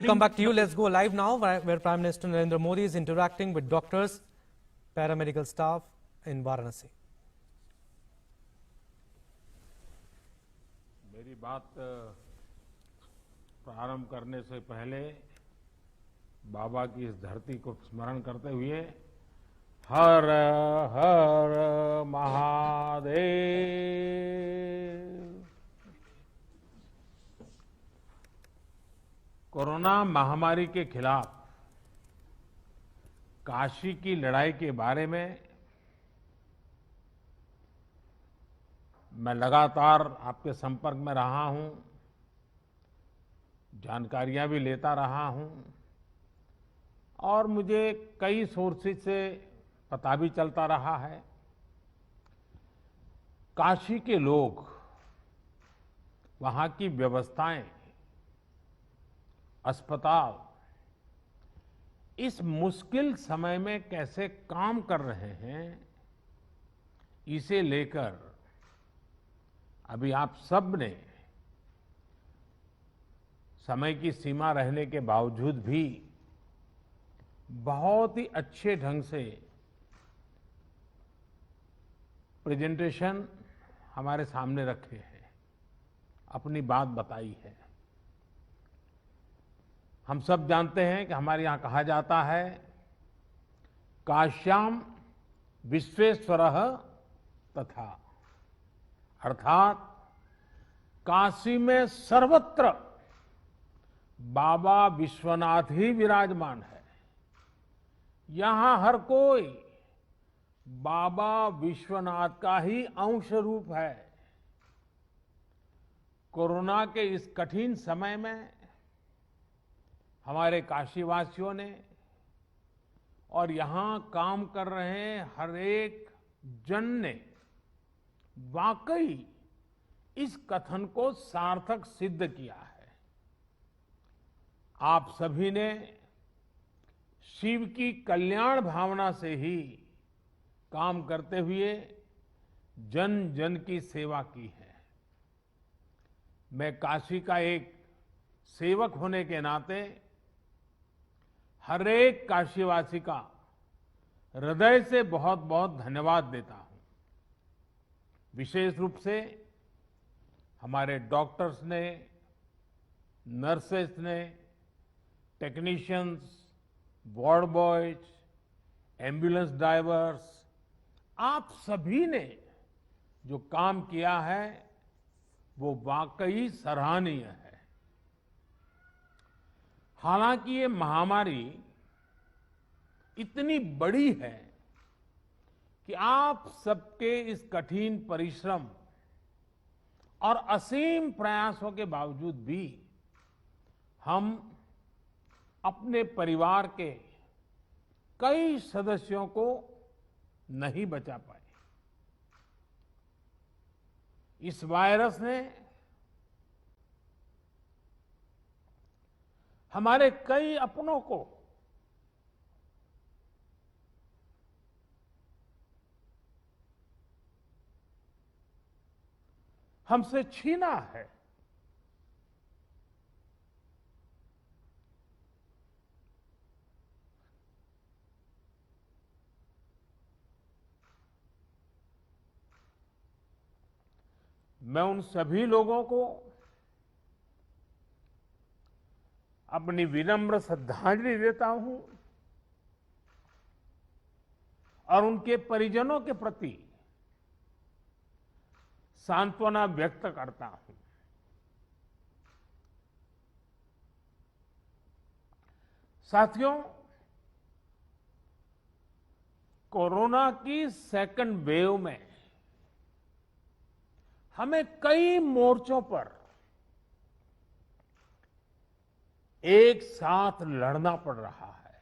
Come back to you. Let's go live now, where Prime Minister Narendra Modi is interacting with doctors, paramedical staff in Varanasi. मेरी बात प्रारंभ करने से पहले बाबा की इस धरती को स्मरण करते हुए हर हर महादेव। कोरोना महामारी के खिलाफ काशी की लड़ाई के बारे में मैं लगातार आपके संपर्क में रहा हूं, जानकारियां भी लेता रहा हूं और मुझे कई सोर्सेज से पता भी चलता रहा है। काशी के लोग, वहां की व्यवस्थाएं, अस्पताल इस मुश्किल समय में कैसे काम कर रहे हैं, इसे लेकर अभी आप सब ने समय की सीमा रहने के बावजूद भी बहुत ही अच्छे ढंग से प्रेजेंटेशन हमारे सामने रखे हैं, अपनी बात बताई है। हम सब जानते हैं कि हमारे यहां कहा जाता है, काश्याम विश्वेश्वरः तथा, अर्थात काशी में सर्वत्र बाबा विश्वनाथ ही विराजमान है। यहां हर कोई बाबा विश्वनाथ का ही अंश रूप है। कोरोना के इस कठिन समय में हमारे काशीवासियों ने और यहां काम कर रहे हर एक जन ने वाकई इस कथन को सार्थक सिद्ध किया है। आप सभी ने शिव की कल्याण भावना से ही काम करते हुए जन जन की सेवा की है। मैं काशी का एक सेवक होने के नाते हर एक काशीवासी का हृदय से बहुत बहुत धन्यवाद देता हूं। विशेष रूप से हमारे डॉक्टर्स ने, नर्सेस ने, technicians, ward boys, ambulance drivers, आप सभी ने जो काम किया है वो वाकई सराहनीय है। हालांकि ये महामारी इतनी बड़ी है कि आप सबके इस कठिन परिश्रम और असीम प्रयासों के बावजूद भी हम अपने परिवार के कई सदस्यों को नहीं बचा पाए। इस वायरस ने हमारे कई अपनों को हमसे छीना है। मैं उन सभी लोगों को अपनी विनम्र श्रद्धांजलि देता हूं और उनके परिजनों के प्रति सांत्वना व्यक्त करता हूं। साथियों, कोरोना की सेकंड वेव में हमें कई मोर्चों पर एक साथ लड़ना पड़ रहा है।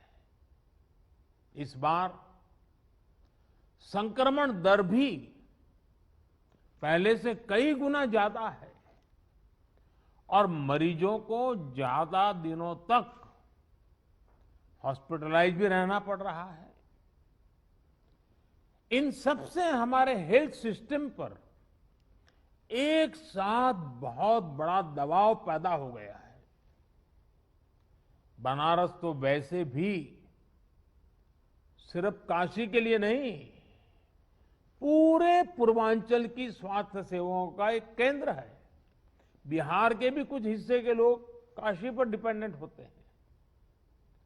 इस बार संक्रमण दर भी पहले से कई गुना ज्यादा है और मरीजों को ज्यादा दिनों तक हॉस्पिटलाइज भी रहना पड़ रहा है। इन सब से हमारे हेल्थ सिस्टम पर एक साथ बहुत बड़ा दबाव पैदा हो गया है। बनारस तो वैसे भी सिर्फ काशी के लिए नहीं, पूरे पूर्वांचल की स्वास्थ्य सेवाओं का एक केंद्र है। बिहार के भी कुछ हिस्से के लोग काशी पर डिपेंडेंट होते हैं।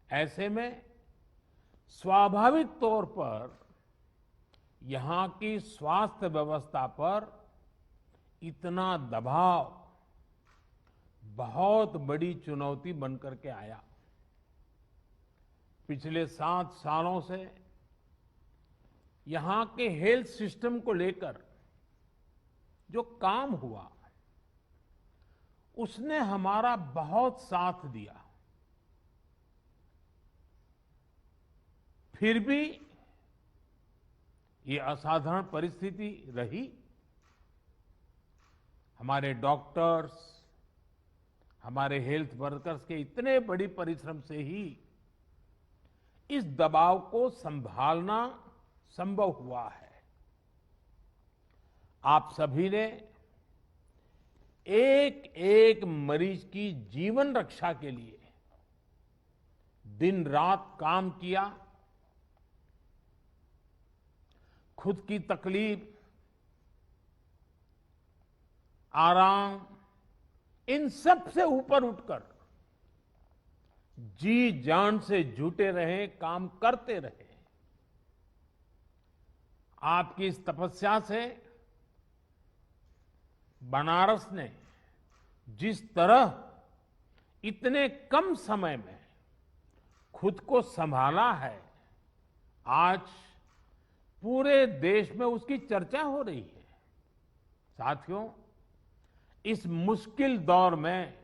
ऐसे में स्वाभाविक तौर पर यहां की स्वास्थ्य व्यवस्था पर इतना दबाव बहुत बड़ी चुनौती बनकर के आया। पिछले 7 सालों से यहां के हेल्थ सिस्टम को लेकर जो काम हुआ, उसने हमारा बहुत साथ दिया। फिर भी ये असाधारण परिस्थिति रही। हमारे डॉक्टर्स, हमारे हेल्थ वर्कर्स के इतने बड़ी परिश्रम से ही इस दबाव को संभालना संभव हुआ है। आप सभी ने एक एक मरीज की जीवन रक्षा के लिए दिन रात काम किया। खुद की तकलीफ, आराम, इन सब से ऊपर उठकर जी जान से जुटे रहे, काम करते रहे। आपकी इस तपस्या से बनारस ने जिस तरह इतने कम समय में खुद को संभाला है, आज पूरे देश में उसकी चर्चा हो रही है। साथियों, इस मुश्किल दौर में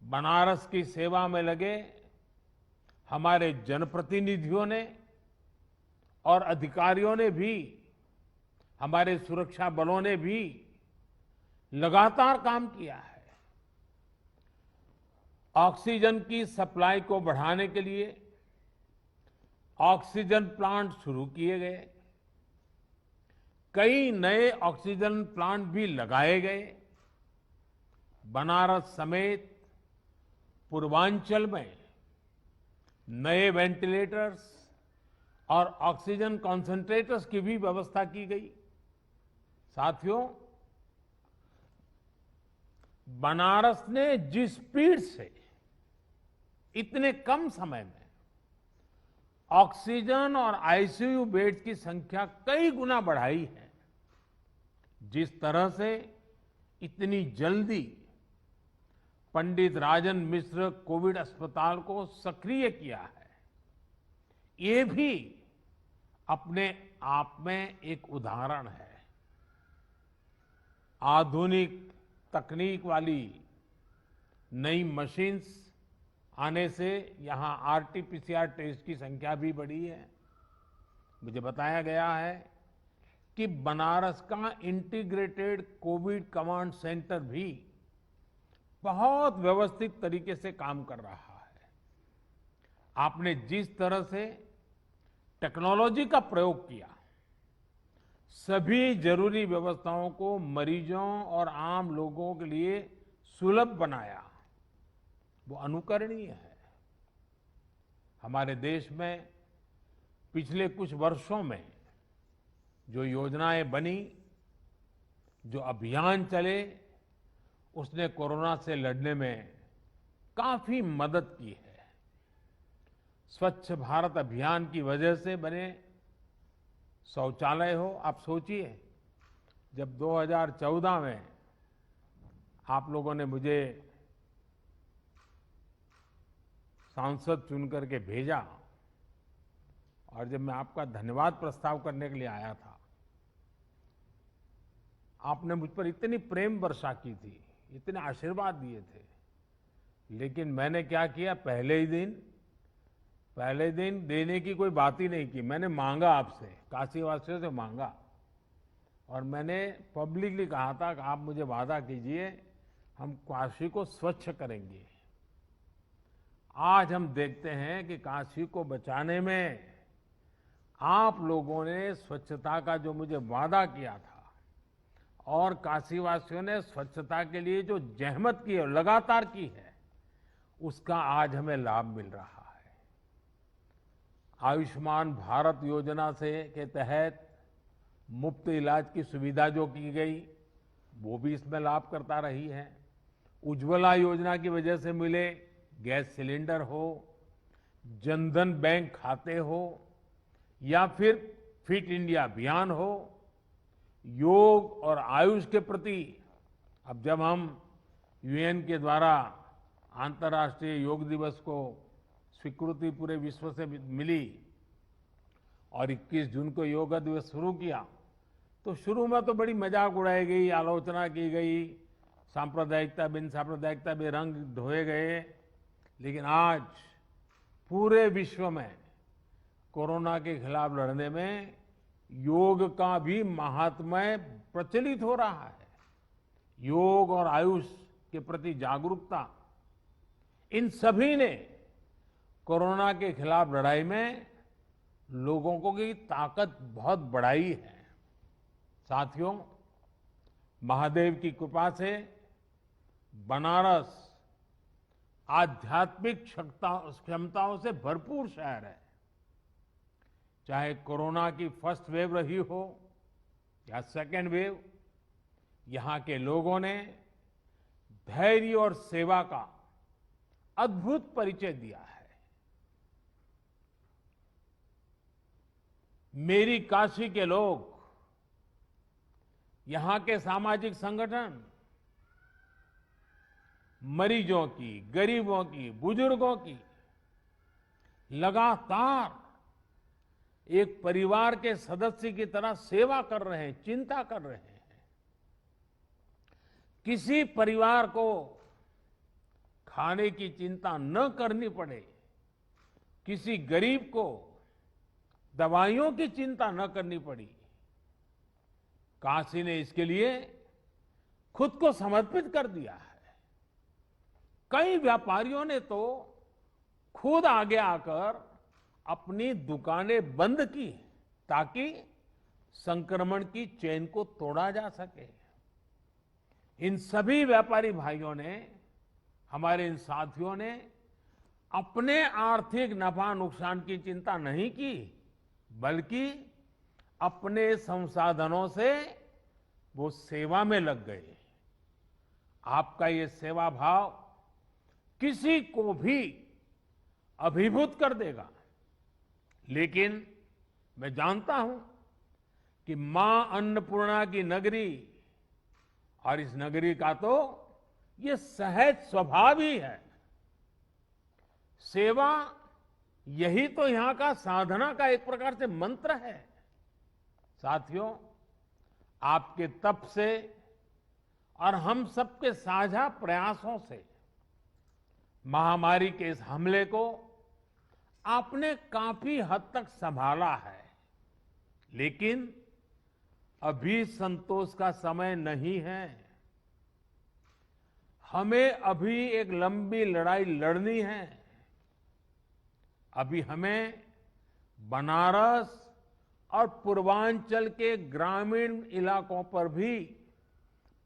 बनारस की सेवा में लगे हमारे जनप्रतिनिधियों ने और अधिकारियों ने भी, हमारे सुरक्षा बलों ने भी लगातार काम किया है। ऑक्सीजन की सप्लाई को बढ़ाने के लिए ऑक्सीजन प्लांट शुरू किए गए, कई नए ऑक्सीजन प्लांट भी लगाए गए। बनारस समेत पूर्वांचल में नए वेंटिलेटर्स और ऑक्सीजन कॉन्सेंट्रेटर्स की भी व्यवस्था की गई। साथियों, बनारस ने जिस स्पीड से इतने कम समय में ऑक्सीजन और आईसीयू बेड की संख्या कई गुना बढ़ाई है, जिस तरह से इतनी जल्दी पंडित राजन मिश्र कोविड अस्पताल को सक्रिय किया है, ये भी अपने आप में एक उदाहरण है। आधुनिक तकनीक वाली नई मशीन्स आने से यहां आरटीपीसीआर टेस्ट की संख्या भी बढ़ी है। मुझे बताया गया है कि बनारस का इंटीग्रेटेड कोविड कमांड सेंटर भी बहुत व्यवस्थित तरीके से काम कर रहा है। आपने जिस तरह से टेक्नोलॉजी का प्रयोग किया, सभी जरूरी व्यवस्थाओं को मरीजों और आम लोगों के लिए सुलभ बनाया, वो अनुकरणीय है। हमारे देश में पिछले कुछ वर्षों में जो योजनाएं बनी, जो अभियान चले, उसने कोरोना से लड़ने में काफी मदद की है। स्वच्छ भारत अभियान की वजह से बने शौचालय हो, आप सोचिए, जब 2014 में आप लोगों ने मुझे सांसद चुन करके भेजा और जब मैं आपका धन्यवाद प्रस्ताव करने के लिए आया था, आपने मुझ पर इतनी प्रेम वर्षा की थी, इतने आशीर्वाद दिए थे, लेकिन मैंने क्या किया, पहले ही दिन देने की कोई बात ही नहीं की। मैंने मांगा आपसे, काशीवासियों से मांगा, और मैंने पब्लिकली कहा था कि आप मुझे वादा कीजिए, हम काशी को स्वच्छ करेंगे। आज हम देखते हैं कि काशी को बचाने में आप लोगों ने स्वच्छता का जो मुझे वादा किया था और काशीवासियों ने स्वच्छता के लिए जो जहमत की है, लगातार की है, उसका आज हमें लाभ मिल रहा है। आयुष्मान भारत योजना से के तहत मुफ्त इलाज की सुविधा जो की गई वो भी इसमें लाभ करता रही है। उज्ज्वला योजना की वजह से मिले गैस सिलेंडर हो, जनधन बैंक खाते हो या फिर फिट इंडिया अभियान हो, योग और आयुष के प्रति अब जब हम यूएन के द्वारा अंतर्राष्ट्रीय योग दिवस को स्वीकृति पूरे विश्व से मिली और 21 जून को योग दिवस शुरू किया, तो शुरू में तो बड़ी मजाक उड़ाई गई, आलोचना की गई, सांप्रदायिकता बिन सांप्रदायिकता में रंग ढोए गए। लेकिन आज पूरे विश्व में कोरोना के खिलाफ लड़ने में योग का भी महात्म्य प्रचलित हो रहा है। योग और आयुष के प्रति जागरूकता, इन सभी ने कोरोना के खिलाफ लड़ाई में लोगों को की ताकत बहुत बढ़ाई है। साथियों, महादेव की कृपा से बनारस आध्यात्मिक क्षमताओं से भरपूर शहर है। चाहे कोरोना की फर्स्ट वेव रही हो या सेकेंड वेव, यहां के लोगों ने धैर्य और सेवा का अद्भुत परिचय दिया है। मेरी काशी के लोग, यहां के सामाजिक संगठन मरीजों की, गरीबों की, बुजुर्गों की लगातार एक परिवार के सदस्य की तरह सेवा कर रहे हैं, चिंता कर रहे हैं। किसी परिवार को खाने की चिंता न करनी पड़े, किसी गरीब को दवाइयों की चिंता न करनी पड़ी, काशी ने इसके लिए खुद को समर्पित कर दिया है। कई व्यापारियों ने तो खुद आगे आकर अपनी दुकानें बंद की ताकि संक्रमण की चेन को तोड़ा जा सके। इन सभी व्यापारी भाइयों ने, हमारे इन साथियों ने अपने आर्थिक नफा नुकसान की चिंता नहीं की, बल्कि अपने संसाधनों से वो सेवा में लग गए। आपका ये सेवा भाव किसी को भी अभिभूत कर देगा। लेकिन मैं जानता हूं कि मां अन्नपूर्णा की नगरी और इस नगरी का तो ये सहज स्वभाव ही है। सेवा यही तो यहां का साधना का एक प्रकार से मंत्र है। साथियों, आपके तप से और हम सबके साझा प्रयासों से महामारी के इस हमले को आपने काफी हद तक संभाला है। लेकिन अभी संतोष का समय नहीं है। हमें अभी एक लंबी लड़ाई लड़नी है। अभी हमें बनारस और पूर्वांचल के ग्रामीण इलाकों पर भी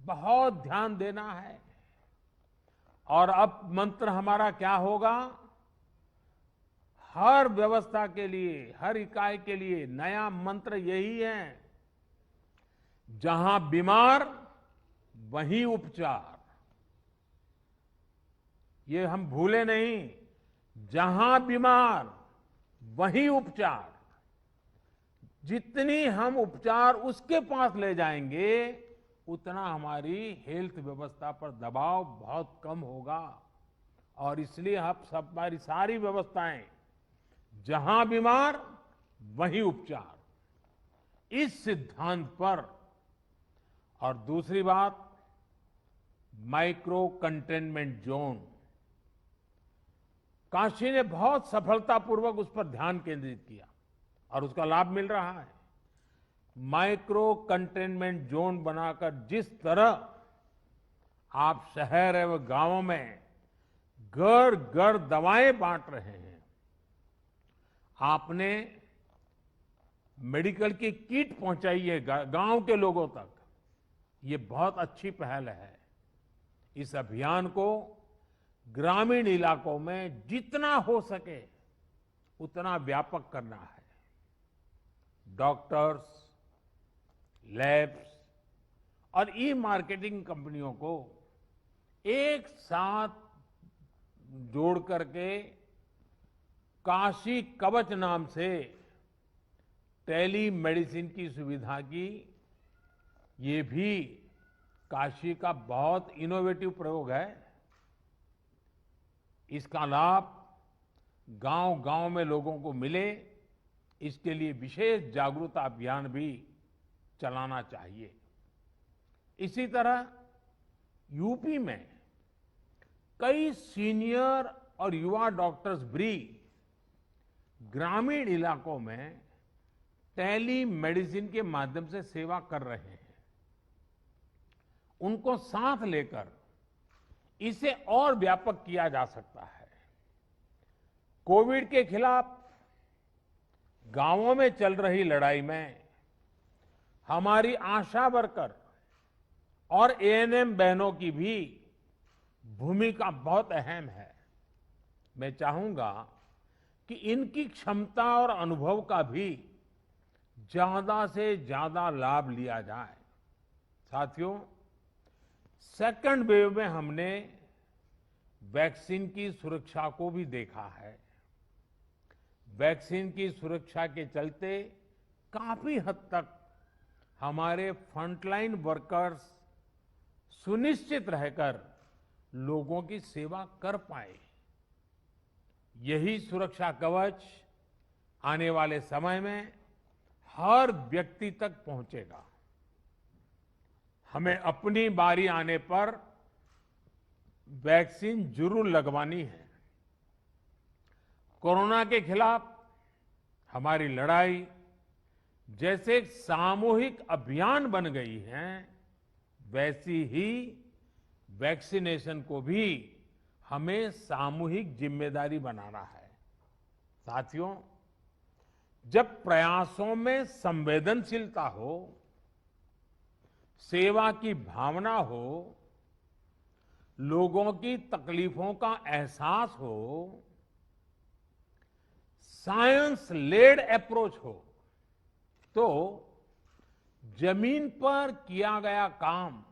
बहुत ध्यान देना है। और अब मंत्र हमारा क्या होगा? हर व्यवस्था के लिए, हर इकाई के लिए नया मंत्र यही है, जहां बीमार वहीं उपचार। ये हम भूले नहीं, जहां बीमार वहीं उपचार। जितनी हम उपचार उसके पास ले जाएंगे, उतना हमारी हेल्थ व्यवस्था पर दबाव बहुत कम होगा। और इसलिए हम सब, हमारी सारी व्यवस्थाएं जहां बीमार वहीं उपचार, इस सिद्धांत पर। और दूसरी बात, माइक्रो कंटेनमेंट जोन, काशी ने बहुत सफलतापूर्वक उस पर ध्यान केंद्रित किया और उसका लाभ मिल रहा है। माइक्रो कंटेनमेंट जोन बनाकर जिस तरह आप शहर एवं गांवों में घर घर दवाएं बांट रहे हैं, आपने मेडिकल की किट पहुंचाई है गांव के लोगों तक, ये बहुत अच्छी पहल है। इस अभियान को ग्रामीण इलाकों में जितना हो सके उतना व्यापक करना है। डॉक्टर्स, लैब्स और ई मार्केटिंग कंपनियों को एक साथ जोड़ करके काशी कवच नाम से टेली मेडिसिन की सुविधा की, ये भी काशी का बहुत इनोवेटिव प्रयोग है। इसका लाभ गांव-गांव में लोगों को मिले, इसके लिए विशेष जागरूकता अभियान भी चलाना चाहिए। इसी तरह यूपी में कई सीनियर और युवा डॉक्टर्स भी ग्रामीण इलाकों में टेली मेडिसिन के माध्यम से सेवा कर रहे हैं। उनको साथ लेकर इसे और व्यापक किया जा सकता है। कोविड के खिलाफ गांवों में चल रही लड़ाई में हमारी आशा वर्कर और एएनएम बहनों की भी भूमिका बहुत अहम है। मैं चाहूंगा कि इनकी क्षमता और अनुभव का भी ज्यादा से ज्यादा लाभ लिया जाए। साथियों, सेकंड वेव में हमने वैक्सीन की सुरक्षा को भी देखा है। वैक्सीन की सुरक्षा के चलते काफी हद तक हमारे फ्रंटलाइन वर्कर्स सुनिश्चित रहकर लोगों की सेवा कर पाए। यही सुरक्षा कवच आने वाले समय में हर व्यक्ति तक पहुंचेगा। हमें अपनी बारी आने पर वैक्सीन जरूर लगवानी है। कोरोना के खिलाफ हमारी लड़ाई जैसे एक सामूहिक अभियान बन गई है, वैसी ही वैक्सीनेशन को भी हमें सामूहिक जिम्मेदारी बनाना है। साथियों, जब प्रयासों में संवेदनशीलता हो, सेवा की भावना हो, लोगों की तकलीफों का एहसास हो, साइंस लेड अप्रोच हो, तो जमीन पर किया गया काम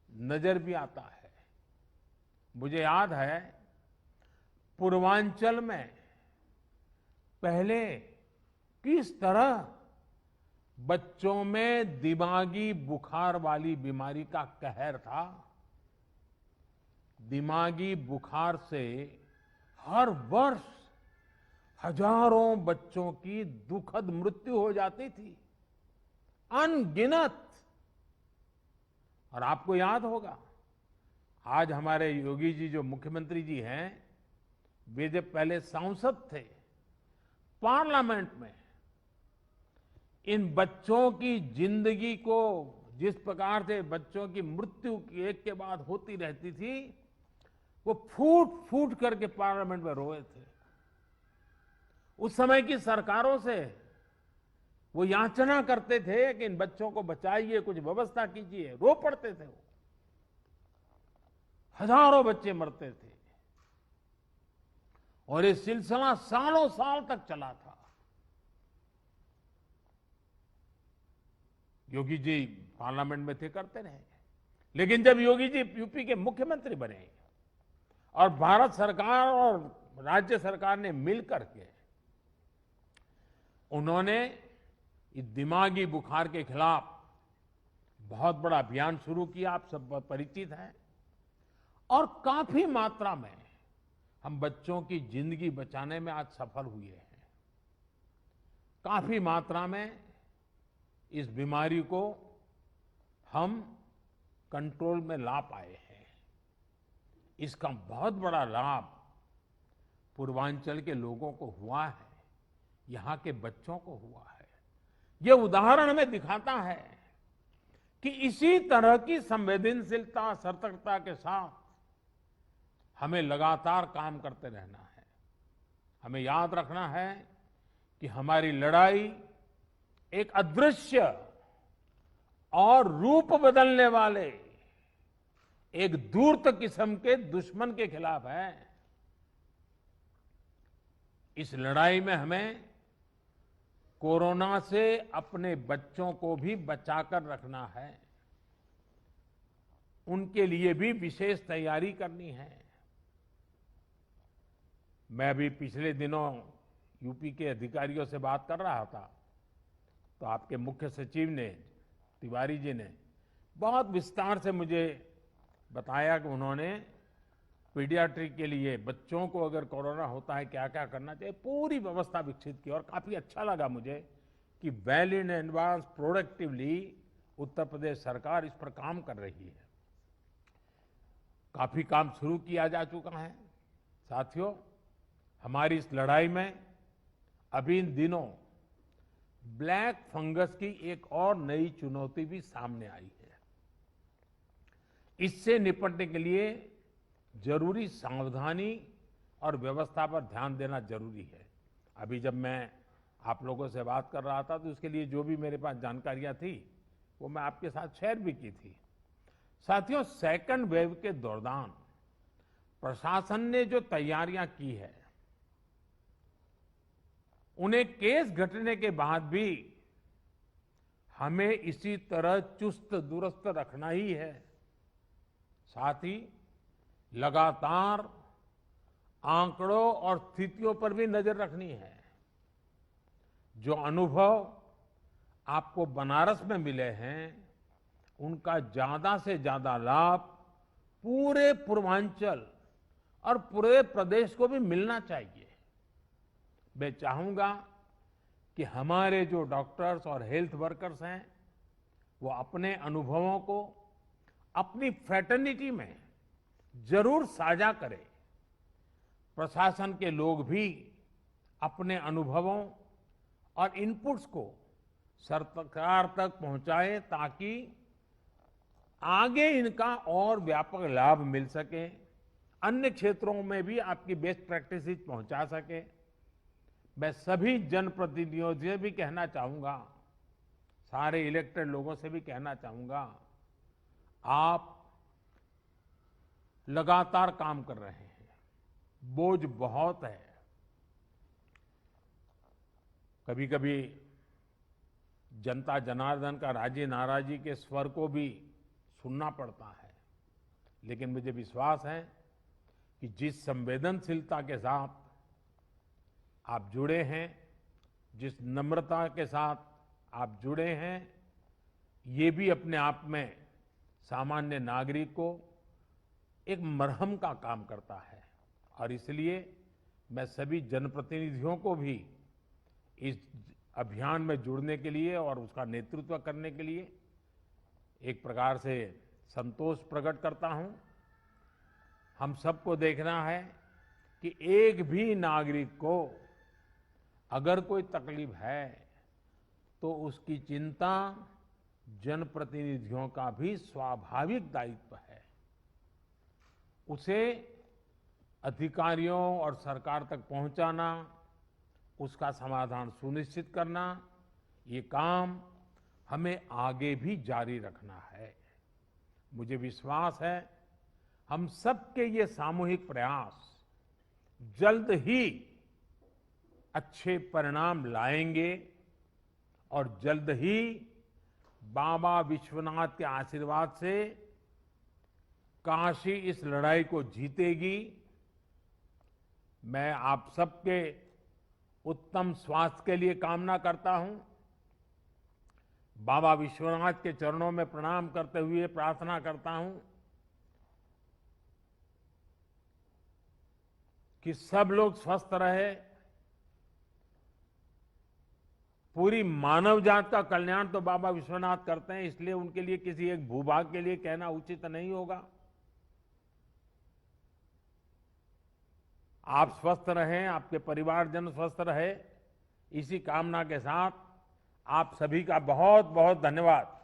नजर भी आता है। मुझे याद है पूर्वांचल में पहले किस तरह बच्चों में दिमागी बुखार वाली बीमारी का कहर था। दिमागी बुखार से हर वर्ष हजारों बच्चों की दुखद मृत्यु हो जाती थी, अनगिनत। और आपको याद होगा, आज हमारे योगी जी जो मुख्यमंत्री जी हैं, वे जब पहले सांसद थे, पार्लियामेंट में इन बच्चों की जिंदगी को जिस प्रकार से बच्चों की मृत्यु एक के बाद होती रहती थी, वो फूट फूट करके पार्लियामेंट में रोए थे। उस समय की सरकारों से वो याचना करते थे कि इन बच्चों को बचाइए, कुछ व्यवस्था कीजिए, रो पड़ते थे वो। हजारों बच्चे मरते थे और ये सिलसिला सालों साल तक चला था। योगी जी पार्लियामेंट में थे, करते रहे। लेकिन जब योगी जी यूपी के मुख्यमंत्री बने और भारत सरकार और राज्य सरकार ने मिलकर के उन्होंने इस दिमागी बुखार के खिलाफ बहुत बड़ा अभियान शुरू किया, आप सब परिचित हैं, और काफी मात्रा में हम बच्चों की जिंदगी बचाने में आज सफल हुए हैं। काफी मात्रा में इस बीमारी को हम कंट्रोल में ला पाए हैं। इसका बहुत बड़ा लाभ पूर्वांचल के लोगों को हुआ है, यहां के बच्चों को हुआ है। यह उदाहरण हमें दिखाता है कि इसी तरह की संवेदनशीलता, सतर्कता के साथ हमें लगातार काम करते रहना है। हमें याद रखना है कि हमारी लड़ाई एक अदृश्य और रूप बदलने वाले एक धूर्त किस्म के दुश्मन के खिलाफ है। इस लड़ाई में हमें कोरोना से अपने बच्चों को भी बचाकर रखना है, उनके लिए भी विशेष तैयारी करनी है। मैं अभी पिछले दिनों यूपी के अधिकारियों से बात कर रहा था, तो आपके मुख्य सचिव ने, तिवारी जी ने बहुत विस्तार से मुझे बताया कि उन्होंने पीडियाट्रिक के लिए बच्चों को अगर कोरोना होता है क्या क्या करना चाहिए, पूरी व्यवस्था विकसित की। और काफी अच्छा लगा मुझे कि well in advance productively Uttar Pradesh सरकार इस पर काम कर रही है। काफी काम शुरू किया जा चुका है। साथियों, हमारी इस लड़ाई में अभी इन दिनों ब्लैक फंगस की एक और नई चुनौती भी सामने आई है। इससे निपटने के लिए जरूरी सावधानी और व्यवस्था पर ध्यान देना जरूरी है। अभी जब मैं आप लोगों से बात कर रहा था तो उसके लिए जो भी मेरे पास जानकारियां थी वो मैं आपके साथ शेयर भी की थी। साथियों, सेकंड वेव के दौरान प्रशासन ने जो तैयारियां की है, उन्हें केस घटने के बाद भी हमें इसी तरह चुस्त दुरुस्त रखना ही है। साथ ही लगातार आंकड़ों और स्थितियों पर भी नजर रखनी है। जो अनुभव आपको बनारस में मिले हैं, उनका ज्यादा से ज्यादा लाभ पूरे पूर्वांचल और पूरे प्रदेश को भी मिलना चाहिए। मैं चाहूंगा कि हमारे जो डॉक्टर्स और हेल्थ वर्कर्स हैं, वो अपने अनुभवों को अपनी फ्रेटर्निटी में जरूर साझा करें। प्रशासन के लोग भी अपने अनुभवों और इनपुट्स को सरकार तक पहुंचाएं ताकि आगे इनका और व्यापक लाभ मिल सके, अन्य क्षेत्रों में भी आपकी बेस्ट प्रैक्टिसेस पहुंचा सके। मैं सभी जनप्रतिनिधियों से भी कहना चाहूंगा, सारे इलेक्टेड लोगों से भी कहना चाहूंगा, आप लगातार काम कर रहे हैं, बोझ बहुत है। कभी कभी जनता जनार्दन का राजी नाराजी के स्वर को भी सुनना पड़ता है, लेकिन मुझे विश्वास है कि जिस संवेदनशीलता के साथ आप जुड़े हैं, जिस नम्रता के साथ आप जुड़े हैं, ये भी अपने आप में सामान्य नागरिक को एक मरहम का काम करता है। और इसलिए मैं सभी जनप्रतिनिधियों को भी इस अभियान में जुड़ने के लिए और उसका नेतृत्व करने के लिए एक प्रकार से संतोष प्रकट करता हूं। हम सबको देखना है कि एक भी नागरिक को अगर कोई तकलीफ है तो उसकी चिंता जनप्रतिनिधियों का भी स्वाभाविक दायित्व है। उसे अधिकारियों और सरकार तक पहुंचाना, उसका समाधान सुनिश्चित करना, ये काम हमें आगे भी जारी रखना है। मुझे विश्वास है हम सबके ये सामूहिक प्रयास जल्द ही अच्छे परिणाम लाएंगे और जल्द ही बाबा विश्वनाथ के आशीर्वाद से काशी इस लड़ाई को जीतेगी। मैं आप सबके उत्तम स्वास्थ्य के लिए कामना करता हूं। बाबा विश्वनाथ के चरणों में प्रणाम करते हुए प्रार्थना करता हूं कि सब लोग स्वस्थ रहे, पूरी मानव जात का कल्याण तो बाबा विश्वनाथ करते हैं, इसलिए उनके लिए किसी एक भूभाग के लिए कहना उचित नहीं होगा। आप स्वस्थ रहें, आपके परिवारजन स्वस्थ रहे, इसी कामना के साथ आप सभी का बहुत बहुत धन्यवाद।